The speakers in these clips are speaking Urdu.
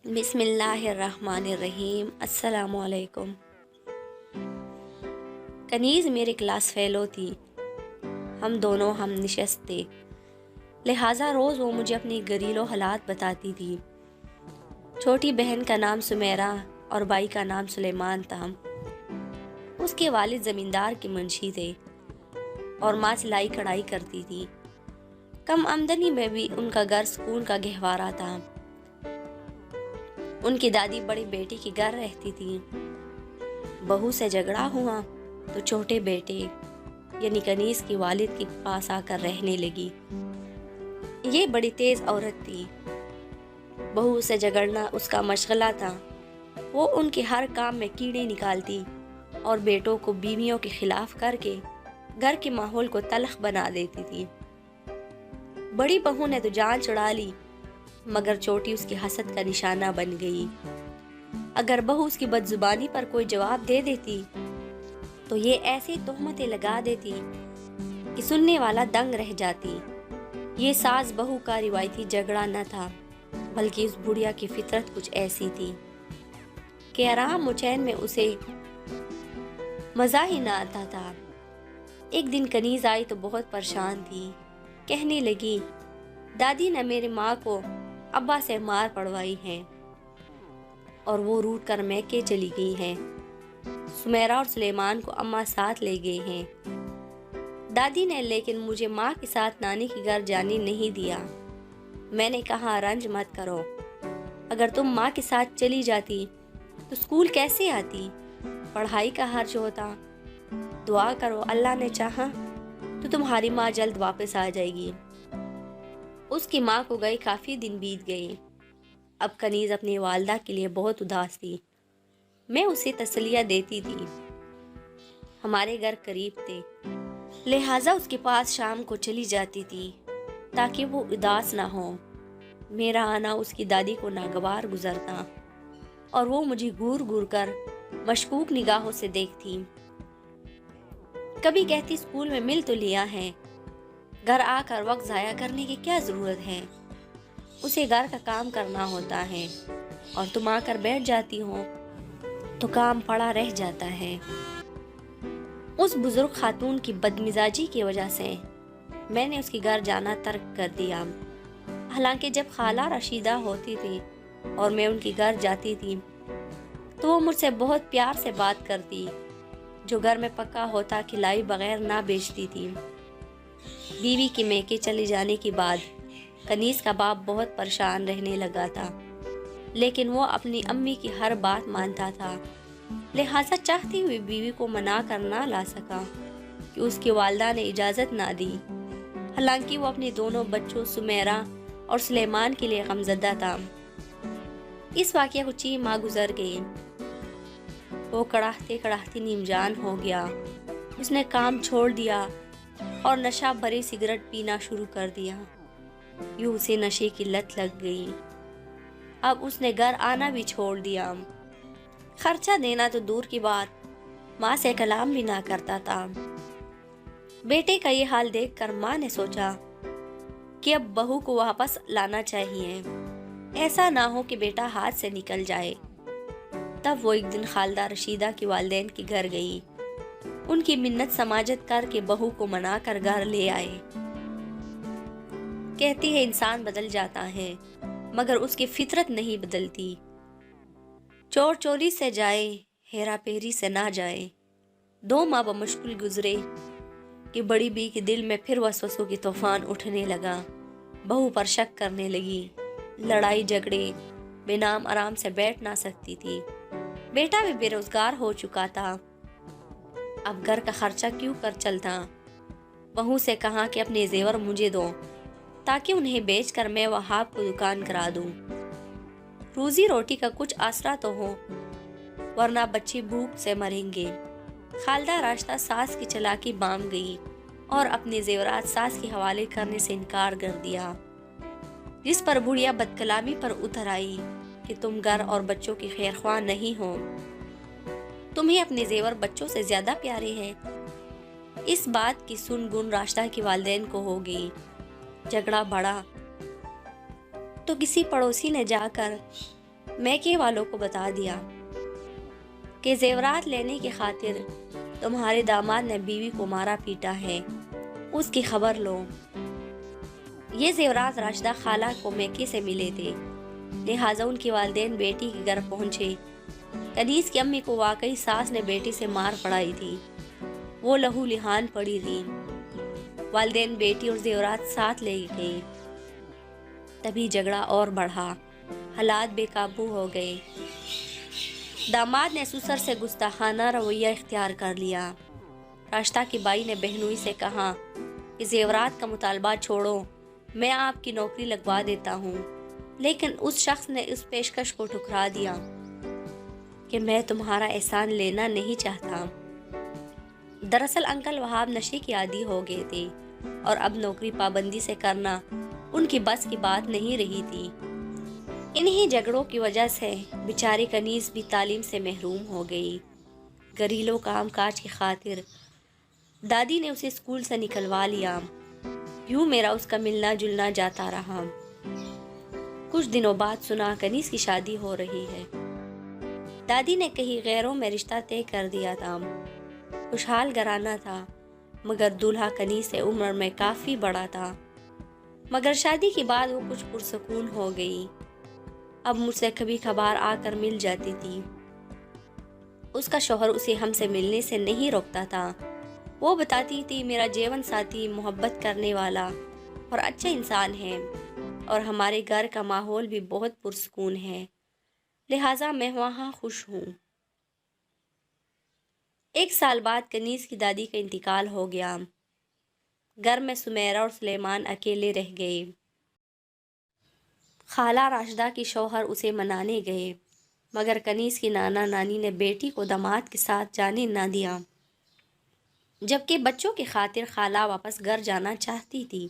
بسم اللہ الرحمن الرحیم۔ السلام علیکم۔ کنیز میرے کلاس فیلو تھی، ہم دونوں ہم نشست تھے، لہٰذا روز وہ مجھے اپنی گھریلو حالات بتاتی تھی۔ چھوٹی بہن کا نام سمیرہ اور بھائی کا نام سلیمان تھا۔ اس کے والد زمیندار کے منشی تھے اور ماں سلائی کڑھائی کرتی تھی۔ کم آمدنی میں بھی ان کا گھر سکون کا گہوارہ تھا۔ ان کی دادی بڑی بیٹی کے گھر رہتی تھی۔ بہو سے جھگڑا ہوا تو چھوٹے بیٹے یعنی کنیز کی والد کے پاس آ کر رہنے لگی۔ یہ بڑی تیز عورت تھی، بہو سے جھگڑنا اس کا مشغلہ تھا۔ وہ ان کے ہر کام میں کیڑے نکالتی اور بیٹوں کو بیویوں کے خلاف کر کے گھر کے ماحول کو تلخ بنا دیتی تھی۔ بڑی بہو نے تو جان چھڑا لی، مگر چھوٹی اس کی حسد کا نشانہ بن گئی۔ اگر بہو اس کی بد زبانی پر کوئی جواب دے دیتی تو یہ ایسی تہمتیں لگا دیتی کہ سننے والا دنگ رہ جاتی۔ یہ ساس بہو کا روایتی جھگڑا نہ تھا، بلکہ اس بڑھیا کی فطرت کچھ ایسی تھی کہ آرام و چین میں اسے مزہ ہی نہ آتا تھا۔ ایک دن کنیز آئی تو بہت پریشان تھی۔ کہنے لگی، دادی نے میری ماں کو ابا سے مار پڑوائی ہے اور وہ روٹ کر میکے چلی گئی ہیں۔ سمیرہ اور سلیمان کو اماں ساتھ لے گئے ہیں۔ دادی نے لیکن مجھے ماں کے ساتھ نانی کے گھر جانے نہیں دیا۔ میں نے کہا، رنج مت کرو، اگر تم ماں کے ساتھ چلی جاتی تو اسکول کیسے آتی؟ پڑھائی کا خرچ ہوتا۔ دعا کرو، اللہ نے چاہا تو تمہاری ماں جلد واپس آ جائے گی۔ اس کی ماں کو گئے کافی دن بیت گئے۔ اب کنیز اپنی والدہ کے لیے بہت اداس تھی۔ میں اسے تسلیہ دیتی تھی۔ ہمارے گھر قریب تھے، لہٰذا اس کے پاس شام کو چلی جاتی تھی تاکہ وہ اداس نہ ہو۔ میرا آنا اس کی دادی کو ناگوار گزرتا اور وہ مجھے گور گور کر مشکوک نگاہوں سے دیکھتی۔ کبھی کہتی، اسکول میں مل تو لیا ہے، گھر آ کر وقت ضائع کرنے کی کیا ضرورت ہے؟ اسے گھر کا کام کرنا ہوتا ہے اور تم آ کر بیٹھ جاتی ہو تو کام پڑا رہ جاتا ہے۔ اس بزرگ خاتون کی بدمزاجی کی وجہ سے میں نے اس کے گھر جانا ترک کر دیا۔ حالانکہ جب خالہ رشیدہ ہوتی تھی اور میں ان کے گھر جاتی تھی تو وہ مجھ سے بہت پیار سے بات کرتی، جو گھر میں پکا ہوتا کھلائے بغیر نہ بیچتی تھی۔ بیوی کے میکے چلے جانے کے بعد کنیز کا باپ بہت پریشان رہنے لگا تھا، لیکن وہ اپنی امی کی ہر بات مانتا تھا، لہٰذا چاہتی ہوئی بیوی کو منا کر نہ لا سکا کہ اس کی والدہ نے اجازت نہ دی۔ حالانکہ وہ اپنے دونوں بچوں سمیرہ اور سلیمان کے لیے غمزدہ تھا۔ اس واقعہ کو 6 ماہ گزر گئے۔ وہ کڑاہتے کڑاہتے نیم جان ہو گیا۔ اس نے کام چھوڑ دیا اور نشہ بھری سگریٹ پینا شروع کر دیا۔ یوں اسے نشے کی لت لگ گئی۔ اب اس نے گھر آنا بھی چھوڑ دیا۔ خرچہ دینا تو دور کی بات، ماں سے کلام بھی نہ کرتا تھا۔ بیٹے کا یہ حال دیکھ کر ماں نے سوچا کہ اب بہو کو واپس لانا چاہیے، ایسا نہ ہو کہ بیٹا ہاتھ سے نکل جائے۔ تب وہ ایک دن خالدہ رشیدہ کے والدین کے گھر گئی۔ ان کی منت سماجت کر کے بہو کو منا کر گھر لے آئے۔ کہتی ہے انسان بدل جاتا ہے مگر اس کی فطرت نہیں بدلتی۔ چور چوری سے جائے، ہیرا پھیری سے نہ جائے۔ 2 ماہ بمشکل گزرے کہ بڑی بی کے دل میں پھر وسوسوں کی طوفان اٹھنے لگا۔ بہو پر شک کرنے لگی، لڑائی جھگڑے، بے نام آرام سے بیٹھ نہ سکتی تھی۔ بیٹا بھی بے روزگار ہو چکا تھا، اب گھر کا خرچہ کیوں کر چلتا۔ بہو سے کہا کہ اپنے زیور مجھے دو تاکہ انہیں بیچ کر میں وہاب کو دکان کرا دوں، روزی روٹی کا کچھ آسرا تو ہو، ورنہ بچے بھوک سے مریں گے۔ خالدہ راستہ ساس کی چلاکی بام گئی اور اپنے زیورات ساس کے حوالے کرنے سے انکار کر دیا، جس پر بڑھیا بد کلامی پر اتر آئی کہ تم گھر اور بچوں کی خیر خواہ نہیں ہو، تمہیں اپنے زیور بچوں سے زیادہ پیارے ہیں۔ اس بات کی سن گن راشدہ کے والدین کو ہو گئی۔ جھگڑا بڑھا تو کسی پڑوسی نے جا کر میکے والوں کو بتا دیا کہ زیورات لینے کی خاطر تمہارے داماد نے بیوی کو مارا پیٹا ہے، اس کی خبر لو۔ یہ زیورات راشدہ خالہ کو میکے سے ملے تھے، لہٰذا ان کے والدین بیٹی کے گھر پہنچے۔ کنیز کی امی کو واقعی ساس نے بیٹی سے مار پڑائی تھی، وہ لہو لہان پڑی تھی۔ والدین بیٹی اور زیورات ساتھ لے گئے، تبھی جھگڑا اور بڑھا، حالات بے قابو ہو گئے۔ داماد نے سسر سے گستاخانہ رویہ اختیار کر لیا۔ راشدہ کی بائی نے بہنوئی سے کہا کہ زیورات کا مطالبہ چھوڑو، میں آپ کی نوکری لگوا دیتا ہوں، لیکن اس شخص نے اس پیشکش کو ٹھکرا دیا کہ میں تمہارا احسان لینا نہیں چاہتا۔ دراصل انکل وہاب نشے کی عادی ہو گئے تھے اور اب نوکری پابندی سے کرنا ان کی بس کی بات نہیں رہی تھی۔ انہی جھگڑوں کی وجہ سے بیچاری کنیز بھی تعلیم سے محروم ہو گئی۔ گھریلو کام کاج کی خاطر دادی نے اسے اسکول سے نکلوا لیا۔ یوں میرا اس کا ملنا جلنا جاتا رہا۔ کچھ دنوں بعد سنا کنیز کی شادی ہو رہی ہے۔ دادی نے کہیں غیروں میں رشتہ طے کر دیا تھا۔ خوشحال گھرانہ تھا، مگر دولہا کنیز سے عمر میں کافی بڑا تھا۔ مگر شادی کے بعد وہ کچھ پرسکون ہو گئی۔ اب مجھ سے کبھی کبھار آ کر مل جاتی تھی۔ اس کا شوہر اسے ہم سے ملنے سے نہیں روکتا تھا۔ وہ بتاتی تھی میرا جیون ساتھی محبت کرنے والا اور اچھا انسان ہے، اور ہمارے گھر کا ماحول بھی بہت پرسکون ہے، لہٰذا میں وہاں خوش ہوں۔ 1 سال بعد کنیز کی دادی کا انتقال ہو گیا۔ گھر میں سمیرہ اور سلیمان اکیلے رہ گئے۔ خالہ راشدہ کی شوہر اسے منانے گئے، مگر کنیز کی نانا نانی نے بیٹی کو داماد کے ساتھ جانے نہ دیا، جبکہ بچوں کی خاطر خالہ واپس گھر جانا چاہتی تھی۔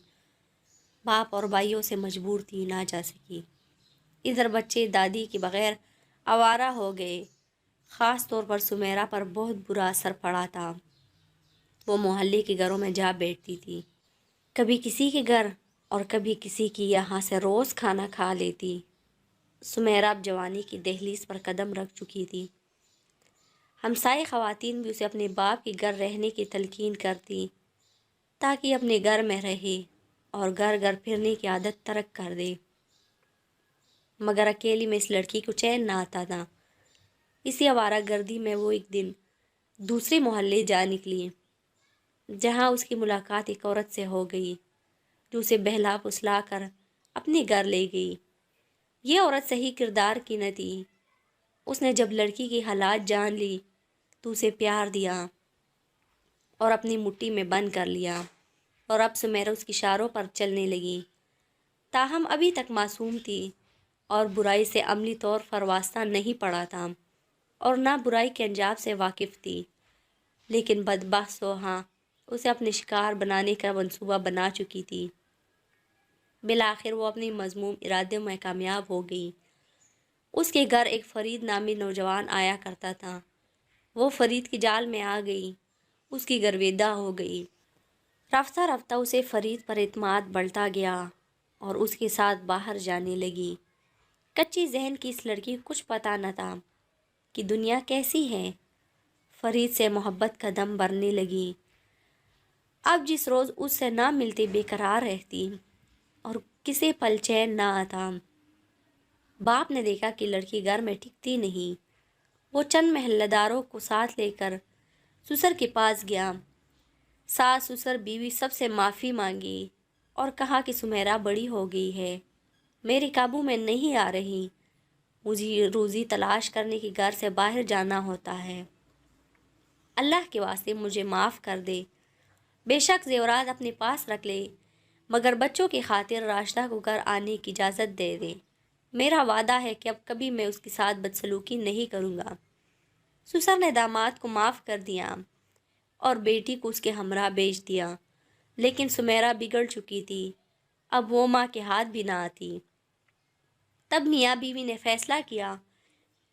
باپ اور بھائیوں سے مجبور تھی، نہ جا سکی۔ ادھر بچے دادی کے بغیر آوارہ ہو گئے۔ خاص طور پر سمیرہ پر بہت برا اثر پڑا تھا۔ وہ محلے کے گھروں میں جا بیٹھتی تھی، کبھی کسی کے گھر اور کبھی کسی کی یہاں سے روز کھانا کھا لیتی۔ سمیرہ اب جوانی کی دہلیز پر قدم رکھ چکی تھی۔ ہمسائے خواتین بھی اسے اپنے باپ کے گھر رہنے کی تلقین کرتی تاکہ اپنے گھر میں رہے اور گھر گھر پھرنے کی عادت ترک کر دے، مگر اکیلی میں اس لڑکی کو چین نہ آتا تھا۔ اسی آوارہ گردی میں وہ ایک دن دوسرے محلے جا نکلی، جہاں اس کی ملاقات ایک عورت سے ہو گئی جو اسے بہلا پھسلا کر اپنے گھر لے گئی۔ یہ عورت صحیح کردار کی نہ تھی۔ اس نے جب لڑکی کی حالات جان لی تو اسے پیار دیا اور اپنی مٹھی میں بند کر لیا، اور اب سمیرہ اس کی اشاروں پر چلنے لگی۔ تاہم ابھی تک معصوم تھی اور برائی سے عملی طور پر واسطہ نہیں پڑا تھا اور نہ برائی کے انجام سے واقف تھی، لیکن بدبخت سوہا اسے اپنے شکار بنانے کا منصوبہ بنا چکی تھی۔ بالآخر وہ اپنی مذموم ارادے میں کامیاب ہو گئی۔ اس کے گھر ایک فرید نامی نوجوان آیا کرتا تھا۔ وہ فرید کی جال میں آ گئی، اس کی گرویدہ ہو گئی۔ رفتہ رفتہ اسے فرید پر اعتماد بڑھتا گیا اور اس کے ساتھ باہر جانے لگی۔ کچی ذہن کی اس لڑکی کو کچھ پتہ نہ تھا کہ دنیا کیسی ہے۔ فرید سے محبت کا دم بھرنے لگی۔ اب جس روز اس سے نہ ملتے بے قرار رہتی اور کسی پل چین نہ آتا۔ باپ نے دیکھا کہ لڑکی گھر میں ٹکتی نہیں۔ وہ چند محلہ داروں کو ساتھ لے کر سسر کے پاس گیا۔ ساس سسر بیوی سب سے معافی مانگی اور کہا کہ سمیرہ بڑی ہو گئی ہے، میرے قابو میں نہیں آ رہی، مجھے روزی تلاش کرنے کے گھر سے باہر جانا ہوتا ہے، اللہ کے واسطے مجھے معاف کر دے۔ بے شک زیورات اپنے پاس رکھ لے، مگر بچوں کی خاطر راشدہ کو گھر آنے کی اجازت دے دے۔ میرا وعدہ ہے کہ اب کبھی میں اس کے ساتھ بدسلوکی نہیں کروں گا۔ سسر نے داماد کو معاف کر دیا اور بیٹی کو اس کے ہمراہ بھیج دیا، لیکن سمیرہ بگڑ چکی تھی، اب وہ ماں کے ہاتھ بھی نہ آتی۔ تب میاں بیوی نے فیصلہ کیا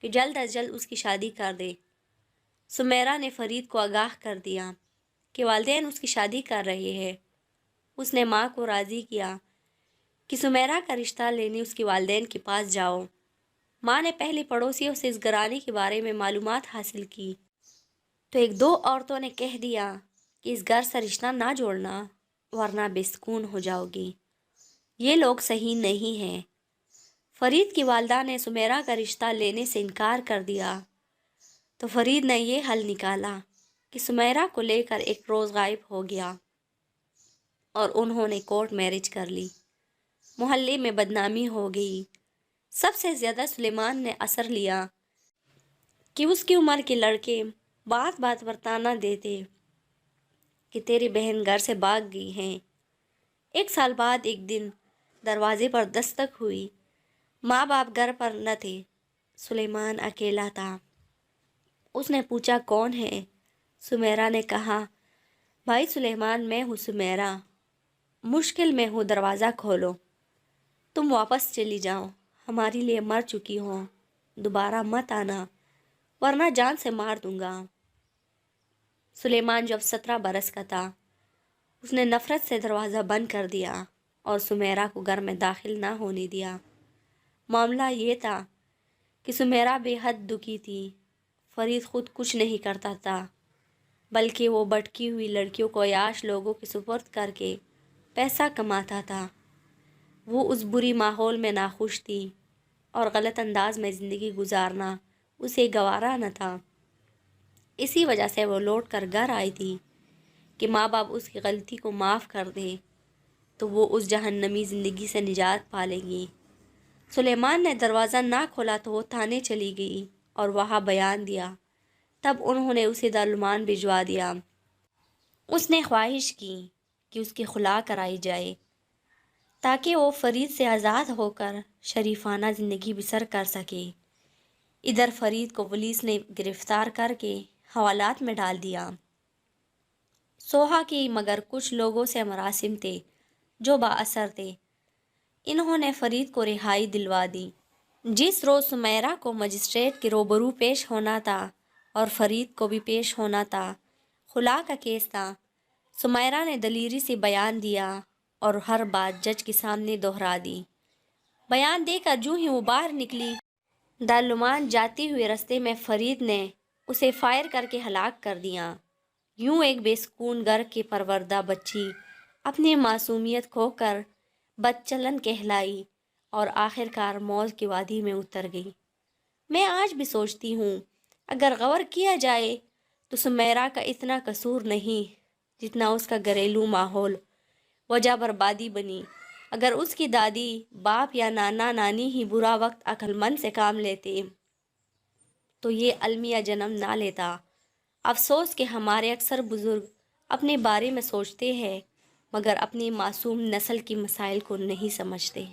کہ جلد از جلد اس کی شادی کر دے۔ سمیرہ نے فرید کو آگاہ کر دیا کہ والدین اس کی شادی کر رہے ہیں۔ اس نے ماں کو راضی کیا کہ سمیرہ کا رشتہ لینے اس کے والدین کے پاس جاؤ۔ ماں نے پہلے پڑوسیوں سے اس گھرانے کے بارے میں معلومات حاصل کی تو ایک دو عورتوں نے کہہ دیا کہ اس گھر سے رشتہ نہ جوڑنا ورنہ بے سکون ہو جاؤ گی، یہ لوگ صحیح نہیں ہیں۔ فرید کی والدہ نے سمیرہ کا رشتہ لینے سے انکار کر دیا تو فرید نے یہ حل نکالا کہ سمیرہ کو لے کر ایک روز غائب ہو گیا اور انہوں نے کورٹ میرج کر لی۔ محلے میں بدنامی ہو گئی۔ سب سے زیادہ سلیمان نے اثر لیا کہ اس کی عمر کے لڑکے بات بات پر تانا دیتے کہ تیری بہن گھر سے بھاگ گئی ہیں۔ ایک سال بعد ایک دن دروازے پر دستک ہوئی۔ ماں باپ گھر پر نہ تھے، سلیمان اکیلا تھا۔ اس نے پوچھا کون ہے؟ سمیرہ نے کہا بھائی سلیمان میں ہوں سمیرہ، مشکل میں ہوں، دروازہ کھولو، تم واپس چلی جاؤ، ہمارے لیے مر چکی ہو، دوبارہ مت آنا ورنہ جان سے مار دوں گا۔ سلیمان جب 17 برس کا تھا اس نے نفرت سے دروازہ بند کر دیا اور سمیرہ کو گھر میں داخل نہ ہونے دیا۔ معاملہ یہ تھا کہ سمیرہ بے حد دکھی تھی۔ فرید خود کچھ نہیں کرتا تھا بلکہ وہ بھٹکی ہوئی لڑکیوں کو عیاش لوگوں کے سپرد کر کے پیسہ کماتا تھا۔ وہ اس بری ماحول میں ناخوش تھی اور غلط انداز میں زندگی گزارنا اسے گوارا نہ تھا۔ اسی وجہ سے وہ لوٹ کر گھر آئی تھی کہ ماں باپ اس کی غلطی کو معاف کر دے تو وہ اس جہنمی زندگی سے نجات پا لے گی۔ سلیمان نے دروازہ نہ کھولا تو وہ تھانے چلی گئی اور وہاں بیان دیا۔ تب انہوں نے اسے دارالعلوم بھجوا دیا۔ اس نے خواہش کی کہ اس کی خلا کرائی جائے تاکہ وہ فرید سے آزاد ہو کر شریفانہ زندگی بسر کر سکے۔ ادھر فرید کو پولیس نے گرفتار کر کے حوالات میں ڈال دیا۔ سوہا کی مگر کچھ لوگوں سے مراسم تھے جو با اثر تھے۔ انہوں نے فرید کو رہائی دلوا دی۔ جس روز سمیرہ کو مجسٹریٹ کے روبرو پیش ہونا تھا اور فرید کو بھی پیش ہونا تھا، خلا کا کیس تھا، سمیرہ نے دلیری سے بیان دیا اور ہر بات جج کے سامنے دہرا دی۔ بیان دے کر جو ہی وہ باہر نکلی، دارالعلوم جاتے ہوئے رستے میں فرید نے اسے فائر کر کے ہلاک کر دیا۔ یوں ایک بے سکون گھر کی پروردہ بچی اپنی معصومیت کھو کر بدچلن کہلائی اور آخر کار موت کی وادی میں اتر گئی۔ میں آج بھی سوچتی ہوں اگر غور کیا جائے تو سمیرہ کا اتنا قصور نہیں جتنا اس کا گھریلو ماحول وجہ بربادی بنی۔ اگر اس کی دادی، باپ یا نانا نانی ہی برا وقت عقل مند سے کام لیتے تو یہ المیہ جنم نہ لیتا۔ افسوس کہ ہمارے اکثر بزرگ اپنے بارے میں سوچتے ہیں مگر اپنی معصوم نسل کی مسائل کو نہیں سمجھتے۔